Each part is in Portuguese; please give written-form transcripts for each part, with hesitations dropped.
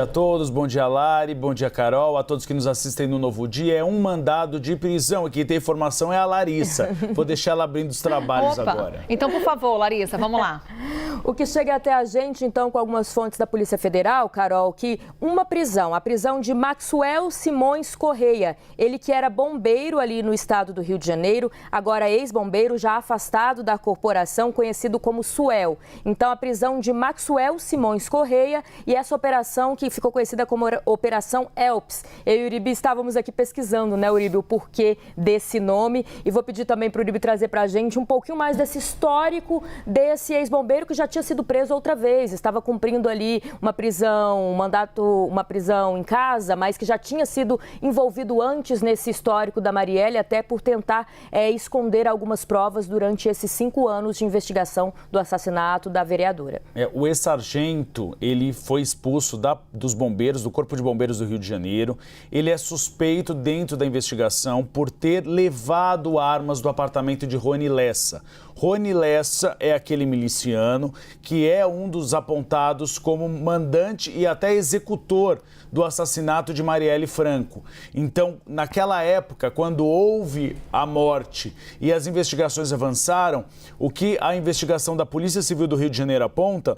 A todos, bom dia Lari, bom dia Carol, a todos que nos assistem no Novo Dia. É um mandado de prisão e quem tem informação é a Larissa. Vou deixar ela abrindo os trabalhos agora. Então, por favor, Larissa, vamos lá. O que chega até a gente, então, com algumas fontes da Polícia Federal, Carol, que uma prisão, a prisão de Maxwell Simões Correia, ele que era bombeiro ali no estado do Rio de Janeiro, agora ex-bombeiro, já afastado da corporação, conhecido como Suel. Então, a prisão de Maxwell Simões Correia e essa operação que ficou conhecida como Operação Elps. Eu e o Uribe estávamos aqui pesquisando, né, Uribe, o porquê desse nome. E vou pedir também para o Uribe trazer para a gente um pouquinho mais desse histórico desse ex-bombeiro que já tinha sido preso outra vez. Estava cumprindo ali uma prisão, um mandato, uma prisão em casa, mas que já tinha sido envolvido antes nesse histórico da Marielle, até por tentar esconder algumas provas durante esses 5 anos de investigação do assassinato da vereadora. O ex-sargento, ele foi expulso dos bombeiros, do Corpo de Bombeiros do Rio de Janeiro. Ele é suspeito dentro da investigação por ter levado armas do apartamento de Rony Lessa. Rony Lessa é aquele miliciano que é um dos apontados como mandante e até executor do assassinato de Marielle Franco. Então, naquela época, quando houve a morte e as investigações avançaram, o que a investigação da Polícia Civil do Rio de Janeiro aponta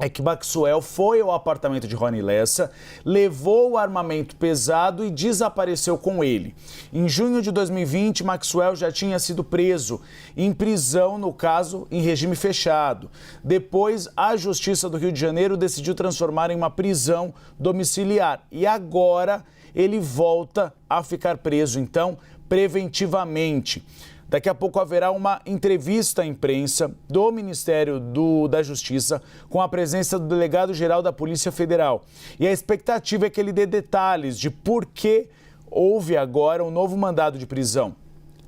é que Maxwell foi ao apartamento de Rony Lessa, levou o armamento pesado e desapareceu com ele. Em junho de 2020, Maxwell já tinha sido preso, em prisão, no caso, em regime fechado. Depois, a Justiça do Rio de Janeiro decidiu transformar em uma prisão domiciliar. E agora ele volta a ficar preso, então, preventivamente. Daqui a pouco haverá uma entrevista à imprensa do Ministério da Justiça com a presença do delegado-geral da Polícia Federal. E a expectativa é que ele dê detalhes de por que houve agora um novo mandado de prisão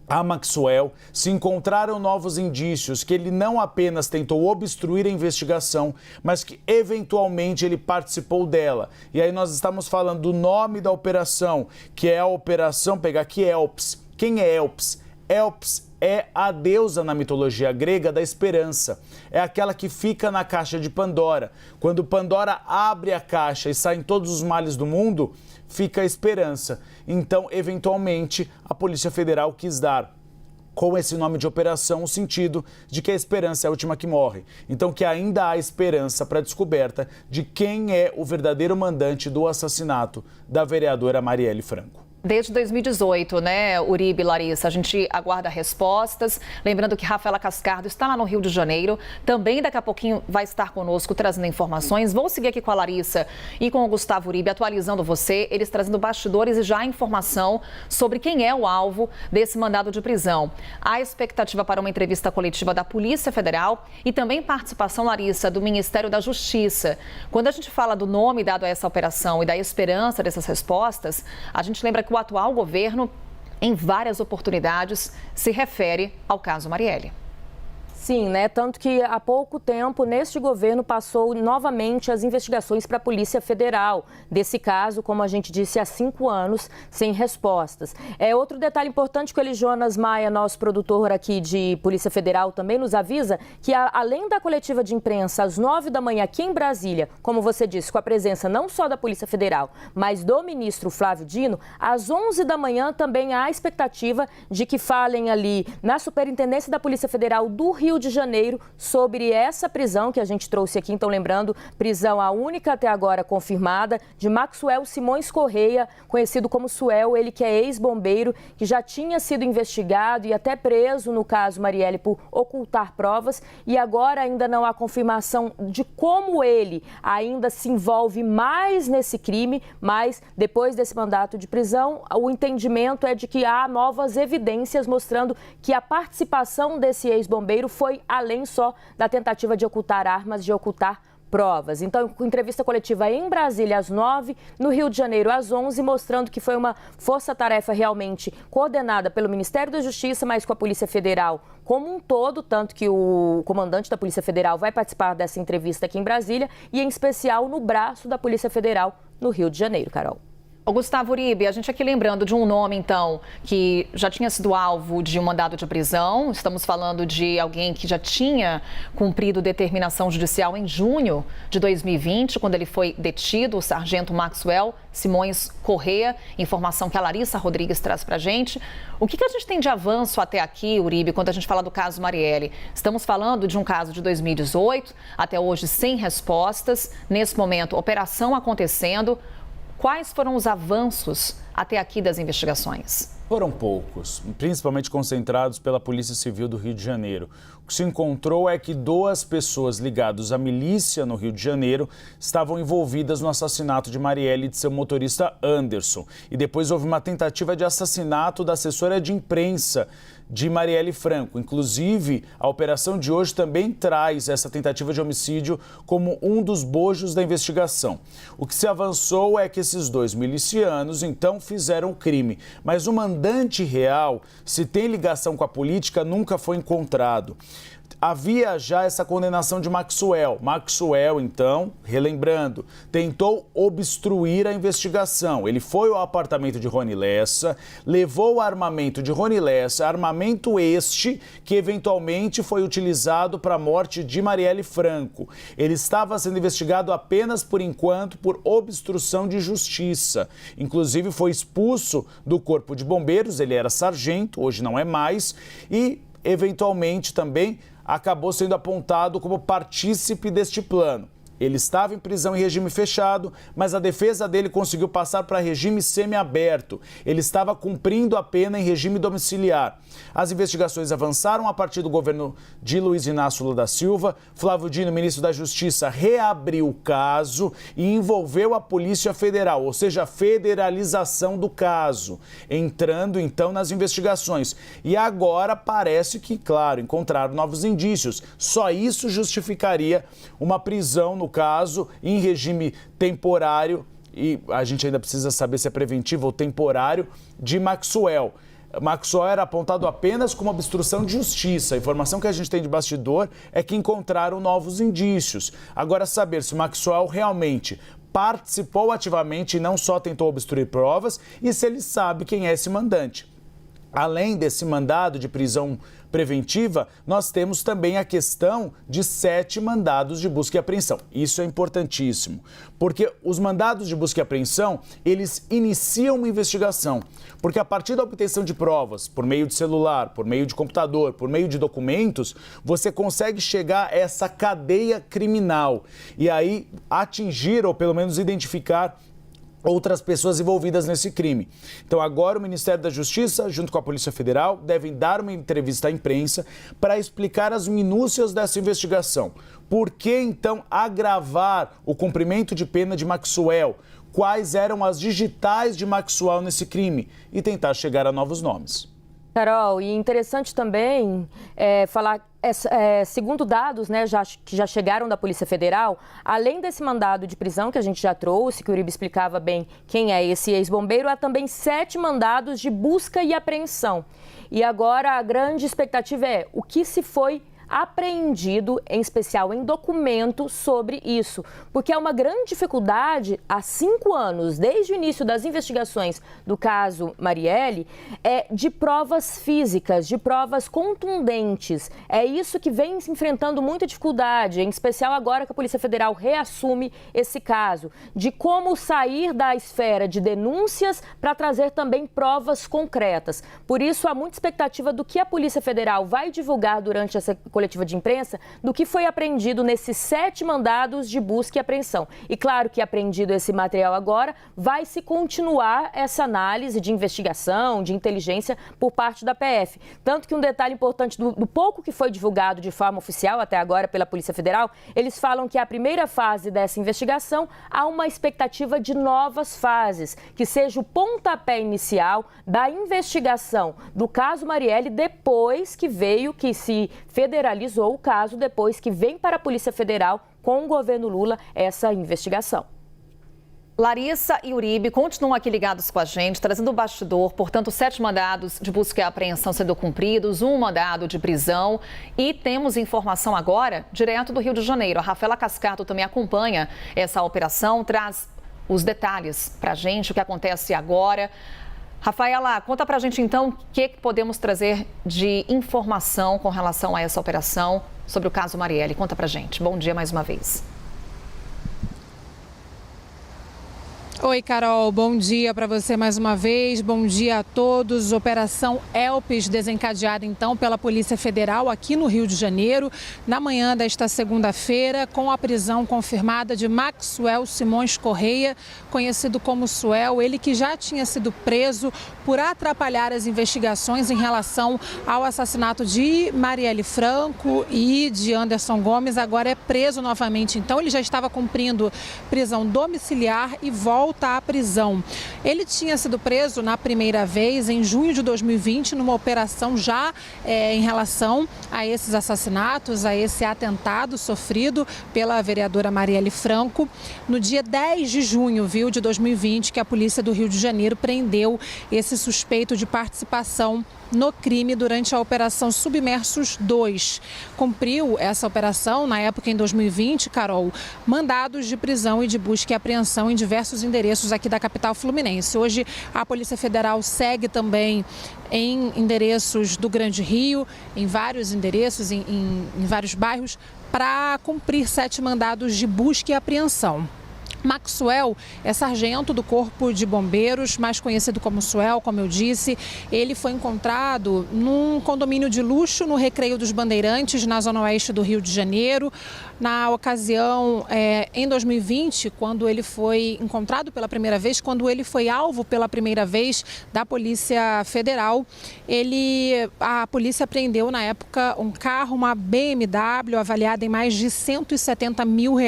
a Maxwell, se encontraram novos indícios que ele não apenas tentou obstruir a investigação, mas que eventualmente ele participou dela. E aí nós estamos falando do nome da operação, que é a operação, pegar aqui, Elps. Quem é Elps? Elps é a deusa na mitologia grega da esperança. É aquela que fica na caixa de Pandora. Quando Pandora abre a caixa e saem todos os males do mundo, fica a esperança. Então, eventualmente, a Polícia Federal quis dar com esse nome de operação o sentido de que a esperança é a última que morre. Então, que ainda há esperança para a descoberta de quem é o verdadeiro mandante do assassinato da vereadora Marielle Franco. Desde 2018, né, Uribe e Larissa, a gente aguarda respostas. Lembrando que Rafaela Cascardo está lá no Rio de Janeiro, também daqui a pouquinho vai estar conosco trazendo informações. Vou seguir aqui com a Larissa e com o Gustavo Uribe, atualizando você, eles trazendo bastidores e já informação sobre quem é o alvo desse mandado de prisão. Há expectativa para uma entrevista coletiva da Polícia Federal e também participação, Larissa, do Ministério da Justiça. Quando a gente fala do nome dado a essa operação e da esperança dessas respostas, a gente lembra que o atual governo, em várias oportunidades, se refere ao caso Marielle. Sim, né? Tanto que há pouco tempo, neste governo, passou novamente as investigações para a Polícia Federal. Desse caso, como a gente disse, há 5 anos, sem respostas. Outro detalhe importante que o Eli Jonas Maia, nosso produtor aqui de Polícia Federal, também nos avisa que, além da coletiva de imprensa às 9 da manhã aqui em Brasília, como você disse, com a presença não só da Polícia Federal, mas do ministro Flávio Dino, às 11 da manhã também há expectativa de que falem ali na Superintendência da Polícia Federal do Rio de Janeiro sobre essa prisão que a gente trouxe aqui. Então, lembrando, prisão a única até agora confirmada de Maxwell Simões Correia, conhecido como Suel, ele que é ex-bombeiro, que já tinha sido investigado e até preso no caso Marielle por ocultar provas, e agora ainda não há confirmação de como ele ainda se envolve mais nesse crime, mas depois desse mandato de prisão, o entendimento é de que há novas evidências mostrando que a participação desse ex-bombeiro foi além só da tentativa de ocultar armas, de ocultar provas. Então, com entrevista coletiva em Brasília às 9, no Rio de Janeiro às 11, mostrando que foi uma força-tarefa realmente coordenada pelo Ministério da Justiça, mas com a Polícia Federal como um todo, tanto que o comandante da Polícia Federal vai participar dessa entrevista aqui em Brasília e, em especial, no braço da Polícia Federal no Rio de Janeiro, Carol. Ô Gustavo Uribe, a gente aqui lembrando de um nome, então, que já tinha sido alvo de um mandado de prisão. Estamos falando de alguém que já tinha cumprido determinação judicial em junho de 2020, quando ele foi detido, o sargento Maxwell Simões Corrêa. Informação que a Larissa Rodrigues traz pra gente. O que a gente tem de avanço até aqui, Uribe, quando a gente fala do caso Marielle? Estamos falando de um caso de 2018, até hoje sem respostas. Nesse momento, operação acontecendo. Quais foram os avanços até aqui das investigações? Foram poucos, principalmente concentrados pela Polícia Civil do Rio de Janeiro. O que se encontrou é que 2 pessoas ligadas à milícia no Rio de Janeiro estavam envolvidas no assassinato de Marielle e de seu motorista Anderson. E depois houve uma tentativa de assassinato da assessora de imprensa de Marielle Franco. Inclusive, a operação de hoje também traz essa tentativa de homicídio como um dos bojos da investigação. O que se avançou é que esses 2 milicianos, então, fizeram o crime. Mas o mandante real, se tem ligação com a política, nunca foi encontrado. Havia já essa condenação de Maxwell. Maxwell, então, relembrando, tentou obstruir a investigação. Ele foi ao apartamento de Rony Lessa, levou o armamento de Rony Lessa, armamento este que eventualmente foi utilizado para a morte de Marielle Franco. Ele estava sendo investigado apenas por enquanto por obstrução de justiça. Inclusive foi expulso do Corpo de Bombeiros, ele era sargento, hoje não é mais, e eventualmente também acabou sendo apontado como partícipe deste plano. Ele estava em prisão em regime fechado, mas a defesa dele conseguiu passar para regime semiaberto. Ele estava cumprindo a pena em regime domiciliar. As investigações avançaram a partir do governo de Luiz Inácio Lula da Silva. Flávio Dino, ministro da Justiça, reabriu o caso e envolveu a Polícia Federal, ou seja, a federalização do caso, entrando então nas investigações. E agora parece que, claro, encontraram novos indícios. Só isso justificaria uma prisão no caso, em regime temporário, e a gente ainda precisa saber se é preventivo ou temporário, de Maxwell. Maxwell era apontado apenas como obstrução de justiça. A informação que a gente tem de bastidor é que encontraram novos indícios. Agora, saber se Maxwell realmente participou ativamente e não só tentou obstruir provas, e se ele sabe quem é esse mandante. Além desse mandado de prisão preventiva, nós temos também a questão de 7 mandados de busca e apreensão. Isso é importantíssimo, porque os mandados de busca e apreensão, eles iniciam uma investigação, porque a partir da obtenção de provas, por meio de celular, por meio de computador, por meio de documentos, você consegue chegar a essa cadeia criminal e aí atingir ou pelo menos identificar outras pessoas envolvidas nesse crime. Então agora o Ministério da Justiça, junto com a Polícia Federal, devem dar uma entrevista à imprensa para explicar as minúcias dessa investigação. Por que então agravar o cumprimento de pena de Maxwell? Quais eram as digitais de Maxwell nesse crime? E tentar chegar a novos nomes. Carol, e interessante também falar, segundo dados que já chegaram da Polícia Federal, além desse mandado de prisão que a gente já trouxe, que o Uribe explicava bem quem é esse ex-bombeiro, há também 7 mandados de busca e apreensão. E agora a grande expectativa é o que se foi apreendido, em especial em documento, sobre isso. Porque é uma grande dificuldade, há 5 anos, desde o início das investigações do caso Marielle, de provas físicas, de provas contundentes. É isso que vem enfrentando muita dificuldade, em especial agora que a Polícia Federal reassume esse caso, de como sair da esfera de denúncias para trazer também provas concretas. Por isso, há muita expectativa do que a Polícia Federal vai divulgar durante essa coletiva de imprensa, do que foi apreendido nesses 7 mandados de busca e apreensão. E claro que apreendido esse material agora, vai se continuar essa análise de investigação, de inteligência por parte da PF. Tanto que um detalhe importante do pouco que foi divulgado de forma oficial até agora pela Polícia Federal, eles falam que a primeira fase dessa investigação há uma expectativa de novas fases, que seja o pontapé inicial da investigação do caso Marielle depois que se federalizou o caso, depois que vem para a Polícia Federal com o governo Lula essa investigação. Larissa e Uribe continuam aqui ligados com a gente, trazendo o bastidor. Portanto, 7 mandados de busca e apreensão sendo cumpridos, 1 mandado de prisão. E temos informação agora, direto do Rio de Janeiro. A Rafaela Cascardo também acompanha essa operação, traz os detalhes para a gente, o que acontece agora. Rafaela, conta pra gente então o que podemos trazer de informação com relação a essa operação sobre o caso Marielle. Conta pra gente. Bom dia mais uma vez. Oi, Carol. Bom dia para você mais uma vez. Bom dia a todos. Operação Elpis desencadeada então pela Polícia Federal aqui no Rio de Janeiro na manhã desta segunda-feira, com a prisão confirmada de Maxwell Simões Correia, conhecido como Suel, ele que já tinha sido preso por atrapalhar as investigações em relação ao assassinato de Marielle Franco e de Anderson Gomes. Agora é preso novamente. Então ele já estava cumprindo prisão domiciliar e volta à prisão. Ele tinha sido preso na primeira vez em junho de 2020 numa operação já em relação a esses assassinatos, a esse atentado sofrido pela vereadora Marielle Franco. No dia 10 de junho, de 2020, que a polícia do Rio de Janeiro prendeu esse suspeito de participação no crime durante a Operação Submersos 2. Cumpriu essa operação, na época em 2020, Carol, mandados de prisão e de busca e apreensão em diversos endereços aqui da capital fluminense. Hoje, a Polícia Federal segue também em endereços do Grande Rio, em vários endereços, em vários bairros, para cumprir 7 mandados de busca e apreensão. Maxwell é sargento do Corpo de Bombeiros, mais conhecido como Suel, como eu disse. Ele foi encontrado num condomínio de luxo no Recreio dos Bandeirantes, na zona oeste do Rio de Janeiro. Na ocasião, em 2020, quando ele foi encontrado pela primeira vez, quando ele foi alvo pela primeira vez da Polícia Federal, a polícia apreendeu na época um carro, uma BMW, avaliada em mais de R$170 mil,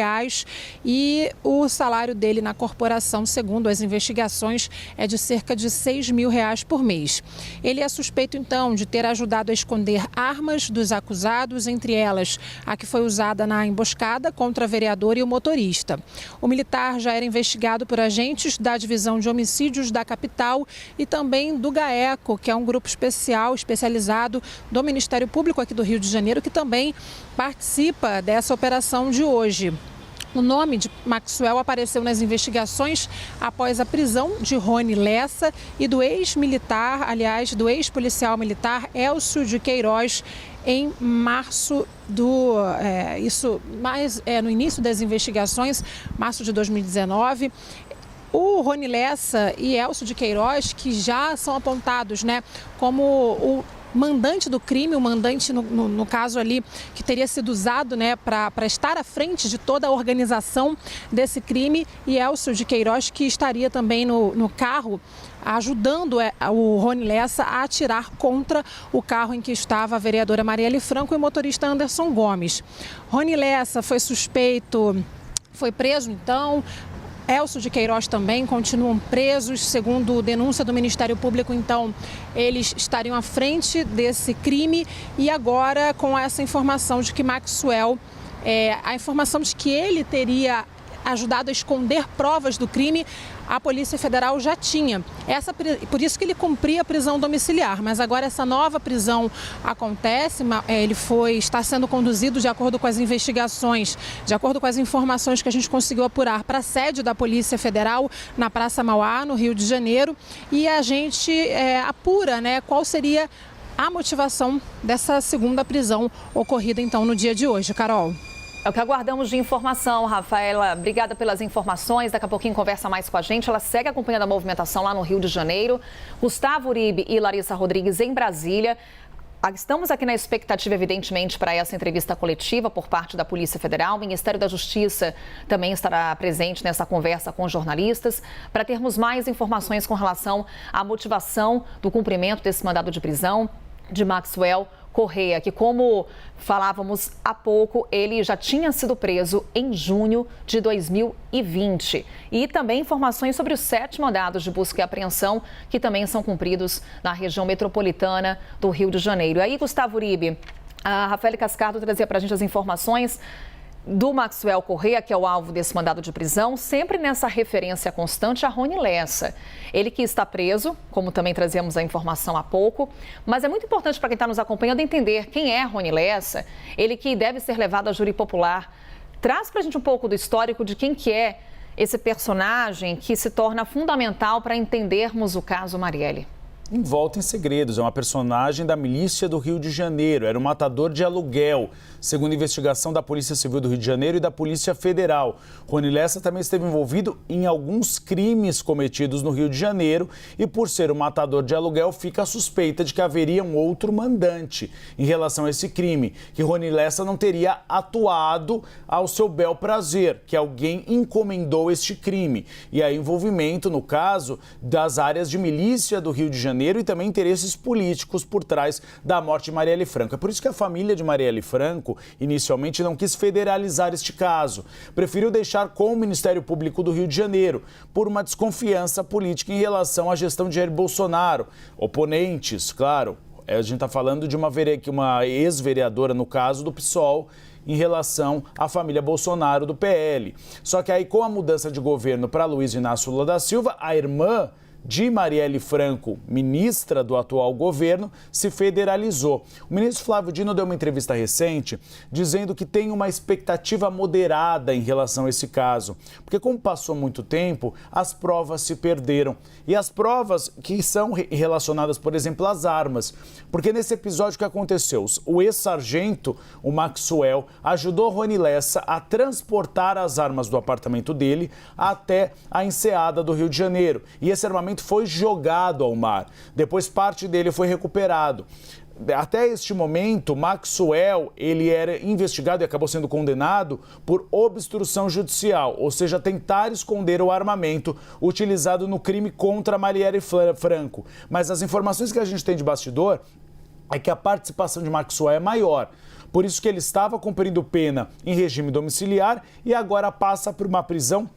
e o salário dele na corporação, segundo as investigações, é de cerca de R$6 mil por mês. Ele é suspeito, então, de ter ajudado a esconder armas dos acusados, entre elas a que foi usada na emboscada contra a vereadora e o motorista. O militar já era investigado por agentes da Divisão de Homicídios da capital e também do GAECO, que é um grupo especializado do Ministério Público aqui do Rio de Janeiro, que também participa dessa operação de hoje. O nome de Maxwell apareceu nas investigações após a prisão de Rony Lessa e do ex-militar, aliás, do ex-policial militar Elcio de Queiroz, em março no início das investigações, março de 2019. O Rony Lessa e Elcio de Queiroz, que já são apontados, como o mandante do crime, o mandante, no caso ali, que teria sido usado para estar à frente de toda a organização desse crime, e Elcio de Queiroz, que estaria também no carro, ajudando o Rony Lessa a atirar contra o carro em que estava a vereadora Marielle Franco e o motorista Anderson Gomes. Rony Lessa foi suspeito, foi preso então. Elcio de Queiroz também continuam presos, segundo denúncia do Ministério Público. Então, eles estariam à frente desse crime, e agora com essa informação de que Maxwell, a informação de que ele teria ajudado a esconder provas do crime, a Polícia Federal já tinha. Por isso que ele cumpria a prisão domiciliar, mas agora essa nova prisão acontece, ele está sendo conduzido de acordo com as investigações, de acordo com as informações que a gente conseguiu apurar, para a sede da Polícia Federal, na Praça Mauá, no Rio de Janeiro, e a gente apura qual seria a motivação dessa segunda prisão ocorrida então no dia de hoje. Carol. É o que aguardamos de informação, Rafaela. Obrigada pelas informações. Daqui a pouquinho conversa mais com a gente. Ela segue acompanhando a movimentação lá no Rio de Janeiro. Gustavo Uribe e Larissa Rodrigues em Brasília. Estamos aqui na expectativa, evidentemente, para essa entrevista coletiva por parte da Polícia Federal. O Ministério da Justiça também estará presente nessa conversa com jornalistas, para termos mais informações com relação à motivação do cumprimento desse mandado de prisão de Maxwell Correia, que, como falávamos há pouco, ele já tinha sido preso em junho de 2020. E também informações sobre os 7 mandados de busca e apreensão que também são cumpridos na região metropolitana do Rio de Janeiro. E aí, Gustavo Uribe, a Rafaela Cascardo trazia para a gente as informações do Maxwell Correia, que é o alvo desse mandado de prisão, sempre nessa referência constante a Rony Lessa. Ele que está preso, como também trazíamos a informação há pouco, mas é muito importante para quem está nos acompanhando entender quem é Rony Lessa, ele que deve ser levado a júri popular. Traz para a gente um pouco do histórico de quem que é esse personagem que se torna fundamental para entendermos o caso Marielle? Envolta em segredos, é uma personagem da milícia do Rio de Janeiro, era um matador de aluguel, segundo a investigação da Polícia Civil do Rio de Janeiro e da Polícia Federal. Rony Lessa também esteve envolvido em alguns crimes cometidos no Rio de Janeiro e, por ser um matador de aluguel, fica a suspeita de que haveria um outro mandante em relação a esse crime, que Rony Lessa não teria atuado ao seu bel prazer, que alguém encomendou este crime. E há envolvimento, no caso, das áreas de milícia do Rio de Janeiro e também interesses políticos por trás da morte de Marielle Franco. É por isso que a família de Marielle Franco inicialmente não quis federalizar este caso. Preferiu deixar com o Ministério Público do Rio de Janeiro por uma desconfiança política em relação à gestão de Jair Bolsonaro. Oponentes, claro, a gente está falando de uma ex-vereadora, no caso, do PSOL, em relação à família Bolsonaro do PL. Só que aí, com a mudança de governo para Luiz Inácio Lula da Silva, a irmã de Marielle Franco, ministra do atual governo, se federalizou. O ministro Flávio Dino deu uma entrevista recente dizendo que tem uma expectativa moderada em relação a esse caso, porque como passou muito tempo, as provas se perderam. E as provas que são relacionadas, por exemplo, às armas, porque nesse episódio que aconteceu, o ex-sargento, o Maxwell, ajudou Rony Lessa a transportar as armas do apartamento dele até a enseada do Rio de Janeiro. E esse armamento foi jogado ao mar. Depois parte dele foi recuperado. Até este momento, Maxwell, ele era investigado e acabou sendo condenado por obstrução judicial, ou seja, tentar esconder o armamento utilizado no crime contra Marielle Franco. Mas as informações que a gente tem de bastidor é que a participação de Maxwell é maior. Por isso que ele estava cumprindo pena em regime domiciliar e agora passa por uma prisão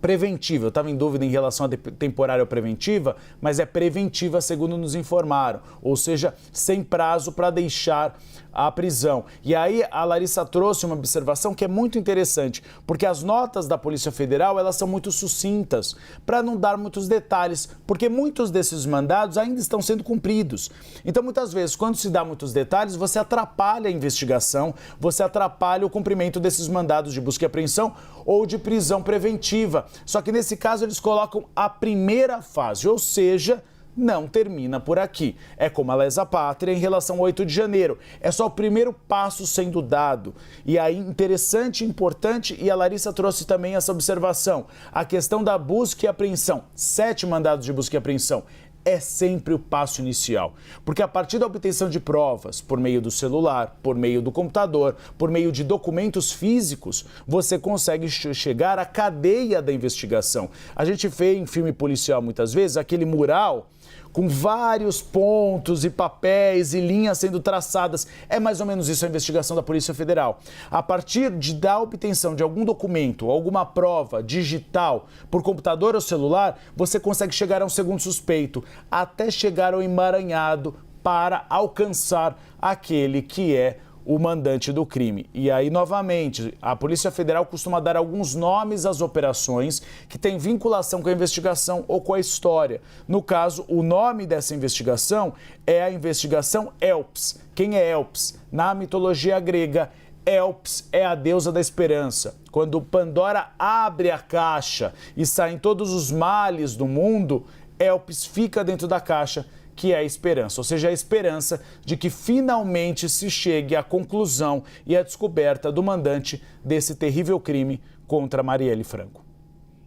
preventiva. Eu estava em dúvida em relação a temporária ou preventiva, mas é preventiva, segundo nos informaram, ou seja, sem prazo para deixar a prisão. E aí a Larissa trouxe uma observação que é muito interessante, porque as notas da Polícia Federal, elas são muito sucintas, para não dar muitos detalhes, porque muitos desses mandados ainda estão sendo cumpridos. Então, muitas vezes, quando se dá muitos detalhes, você atrapalha a investigação, você atrapalha o cumprimento desses mandados de busca e apreensão ou de prisão preventiva. Só que nesse caso eles colocam a primeira fase, ou seja, não termina por aqui. É como a lesa pátria em relação ao 8 de janeiro. É só o primeiro passo sendo dado. E aí, interessante, importante, e a Larissa trouxe também essa observação, a questão da busca e apreensão. 7 mandados de busca e apreensão. É sempre o passo inicial, porque a partir da obtenção de provas, por meio do celular, por meio do computador, por meio de documentos físicos, você consegue chegar à cadeia da investigação. A gente vê em filme policial muitas vezes aquele mural com vários pontos e papéis e linhas sendo traçadas. É mais ou menos isso a investigação da Polícia Federal. A partir da obtenção de algum documento, alguma prova digital por computador ou celular, você consegue chegar a um segundo suspeito, até chegar ao emaranhado para alcançar aquele que é o mandante do crime. E aí, novamente, a Polícia Federal costuma dar alguns nomes às operações que têm vinculação com a investigação ou com a história. No caso, o nome dessa investigação é a investigação Elpis. Quem é Elpis? Na mitologia grega, Elpis é a deusa da esperança. Quando Pandora abre a caixa e saem todos os males do mundo, Elpis fica dentro da caixa, que é a esperança, ou seja, a esperança de que finalmente se chegue à conclusão e à descoberta do mandante desse terrível crime contra Marielle Franco.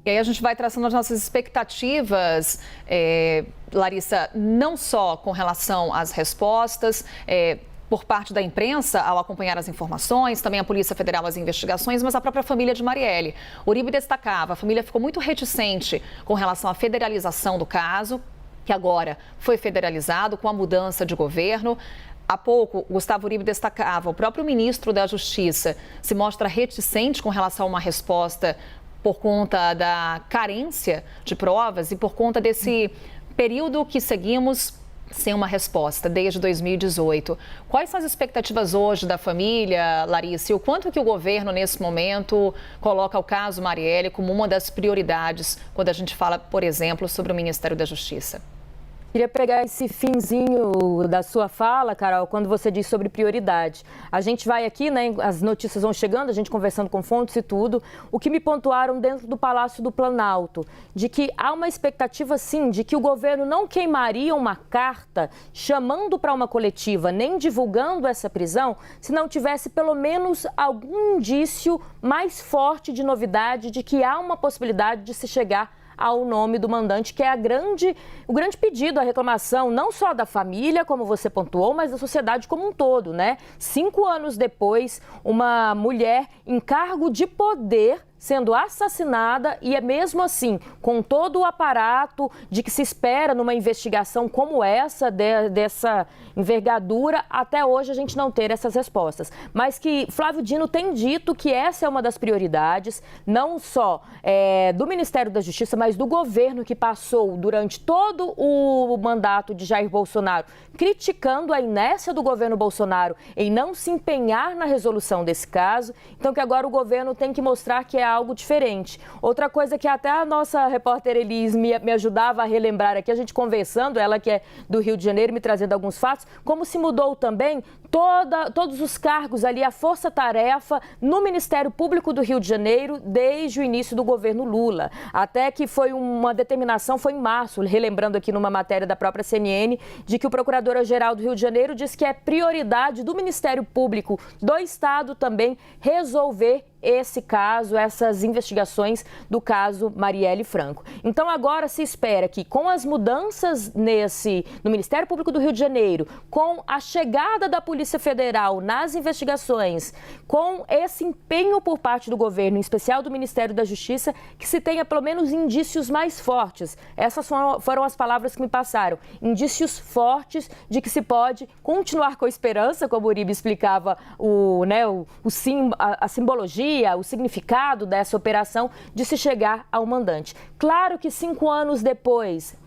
E aí a gente vai traçando as nossas expectativas, Larissa, não só com relação às respostas, por parte da imprensa ao acompanhar as informações, também a Polícia Federal as investigações, mas a própria família de Marielle. Uribe destacava, a família ficou muito reticente com relação à federalização do caso, que agora foi federalizado com a mudança de governo. Há pouco, Gustavo Uribe destacava, o próprio ministro da Justiça se mostra reticente com relação a uma resposta por conta da carência de provas e por conta desse período que seguimos sem uma resposta, desde 2018. Quais são as expectativas hoje da família, Larissa, e o quanto que o governo, nesse momento, coloca o caso Marielle como uma das prioridades quando a gente fala, por exemplo, sobre o Ministério da Justiça? Queria pegar esse finzinho da sua fala, Carol, quando você diz sobre prioridade. A gente vai aqui, né, as notícias vão chegando, a gente conversando com fontes e tudo. O que me pontuaram dentro do Palácio do Planalto, de que há uma expectativa, sim, de que o governo não queimaria uma carta chamando para uma coletiva, nem divulgando essa prisão, se não tivesse pelo menos algum indício mais forte de novidade de que há uma possibilidade de se chegar ao nome do mandante, que é o grande pedido, a reclamação, não só da família, como você pontuou, mas da sociedade como um todo, né? 5 anos depois, uma mulher em cargo de poder sendo assassinada e é mesmo assim, com todo o aparato de que se espera numa investigação como essa, dessa envergadura, até hoje a gente não ter essas respostas. Mas que Flávio Dino tem dito que essa é uma das prioridades, não só do Ministério da Justiça, mas do governo que passou durante todo o mandato de Jair Bolsonaro, criticando a inércia do governo Bolsonaro em não se empenhar na resolução desse caso. Então que agora o governo tem que mostrar que é algo diferente. Outra coisa que até a nossa repórter Elis me ajudava a relembrar aqui, a gente conversando, ela que é do Rio de Janeiro, me trazendo alguns fatos, como se mudou também todos os cargos ali, a força-tarefa no Ministério Público do Rio de Janeiro desde o início do governo Lula. Até que foi uma determinação, foi em março, relembrando aqui numa matéria da própria CNN, de que o Procurador-Geral do Rio de Janeiro disse que é prioridade do Ministério Público do Estado também resolver esse caso, essas investigações do caso Marielle Franco. Então agora se espera que com as mudanças no Ministério Público do Rio de Janeiro, com a chegada da Polícia Federal nas investigações, com esse empenho por parte do governo, em especial do Ministério da Justiça, que se tenha pelo menos indícios mais fortes. Essas foram as palavras que me passaram. Indícios fortes de que se pode continuar com a esperança, como o Uribe explicava a simbologia, o significado dessa operação, de se chegar ao mandante. Claro que 5 anos depois,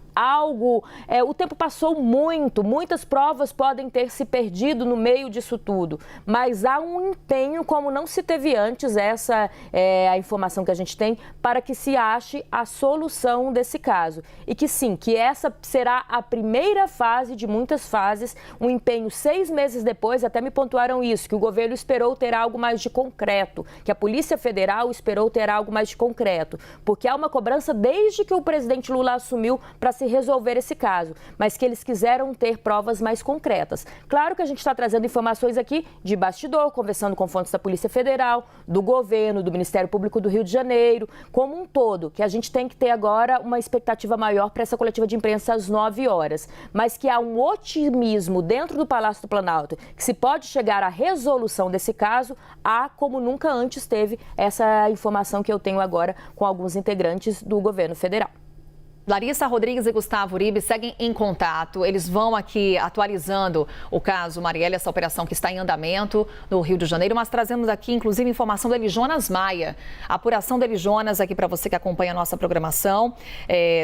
o tempo passou muitas provas podem ter se perdido no meio disso tudo, mas há um empenho como não se teve antes, essa é a informação que a gente tem, para que se ache a solução desse caso. E que sim, que essa será a primeira fase de muitas fases, um empenho 6 meses depois, até me pontuaram isso, que o governo esperou ter algo mais de concreto, que a Polícia Federal esperou ter algo mais de concreto, porque há uma cobrança desde que o presidente Lula assumiu para se resolver esse caso, mas que eles quiseram ter provas mais concretas. Claro que a gente está trazendo informações aqui de bastidor, conversando com fontes da Polícia Federal, do governo, do Ministério Público do Rio de Janeiro, como um todo, que a gente tem que ter agora uma expectativa maior para essa coletiva de imprensa às 9 horas, mas que há um otimismo dentro do Palácio do Planalto, que se pode chegar à resolução desse caso, há como nunca antes teve essa informação que eu tenho agora com alguns integrantes do governo federal. Larissa Rodrigues e Gustavo Uribe seguem em contato. Eles vão aqui atualizando o caso Marielle, essa operação que está em andamento no Rio de Janeiro, mas trazemos aqui, inclusive, informação do Eli Jonas Maia. A apuração do Eli Jonas aqui para você que acompanha a nossa programação.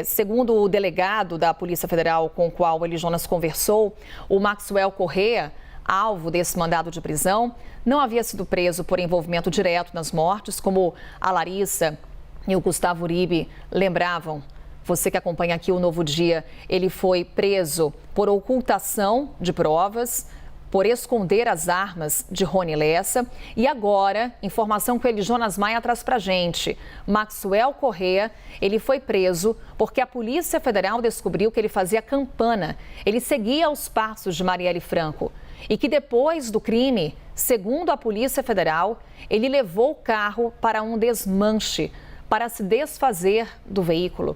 Segundo o delegado da Polícia Federal com o qual o Eli Jonas conversou, o Maxwell Corrêa, alvo desse mandado de prisão, não havia sido preso por envolvimento direto nas mortes, como a Larissa e o Gustavo Uribe lembravam. Você que acompanha aqui o Novo Dia, ele foi preso por ocultação de provas, por esconder as armas de Rony Lessa. E agora, informação que o Eli Jonas Maia traz pra gente. Maxwell Corrêa, ele foi preso porque a Polícia Federal descobriu que ele fazia campana. Ele seguia os passos de Marielle Franco. E que depois do crime, segundo a Polícia Federal, ele levou o carro para um desmanche, para se desfazer do veículo.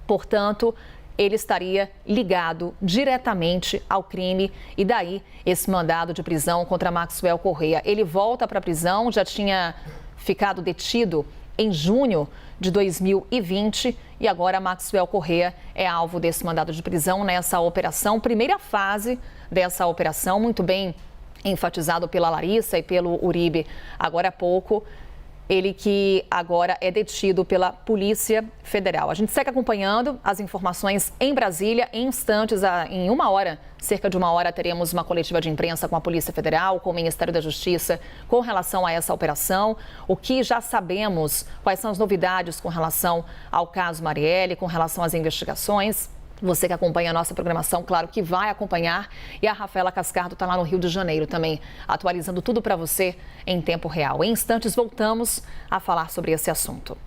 Portanto, ele estaria ligado diretamente ao crime e daí esse mandado de prisão contra Maxwell Corrêa. Ele volta para a prisão, já tinha ficado detido em junho de 2020 e agora Maxwell Corrêa é alvo desse mandado de prisão nessa operação, primeira fase dessa operação, muito bem enfatizado pela Larissa e pelo Uribe agora há pouco. Ele que agora é detido pela Polícia Federal. A gente segue acompanhando as informações em Brasília. Em instantes, em 1 hora, cerca de 1 hora, teremos uma coletiva de imprensa com a Polícia Federal, com o Ministério da Justiça, com relação a essa operação. O que já sabemos, quais são as novidades com relação ao caso Marielle, com relação às investigações. Você que acompanha a nossa programação, claro que vai acompanhar. E a Rafaela Cascardo está lá no Rio de Janeiro também, atualizando tudo para você em tempo real. Em instantes, voltamos a falar sobre esse assunto.